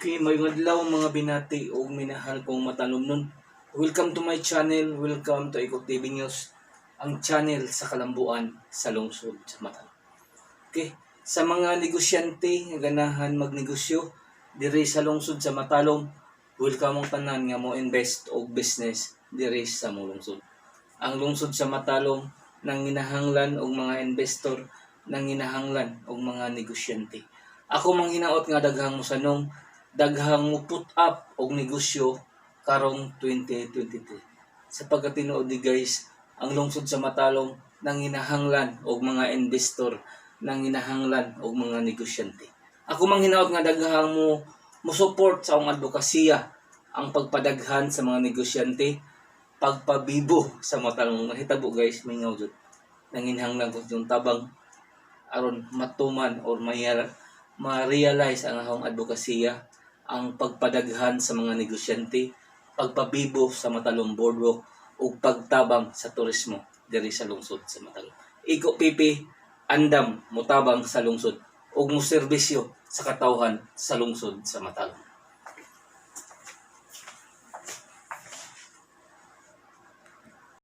Okay, may adlaw mga binati o minahal kong matalumnon. Welcome to my channel, welcome to Ikot TV News, ang channel sa kalambuan sa lungsod sa Matalom. Okay, sa mga negosyante nga ganahan magnegosyo diri sa lungsod sa Matalom, welcome ang tanan nga mo invest og business diri sa mong lungsod. Ang lungsod sa Matalom nang ginahanglan og mga investor, nang ginahanglan og mga negosyante. Ako mang hinaot nga daghang mosanong, daghang mo put up og negosyo karong 2023. Sa pagkatinuod di guys, ang lungsod sa Matalom nang ginahanglan og mga investor, nang ginahanglan og mga negosyante. Ako mang hinaot nga daghang mo support sa akong advokasya, ang pagpadaghan sa mga negosyante, pagpabibo sa Matalom. Mahitabo guys, may ngawd. Nanginhanglan ko yung tabang aron matuman or ma-realize ang akong advokasya, ang pagpadaghan sa mga negosyante, pagpabibo sa Matalom Boardwalk ug pagtabang sa turismo diri sa lungsod sa Matalom. Iko pipi andam motabang sa lungsod ug mo serbisyo sa katawhan sa lungsod sa Matalom.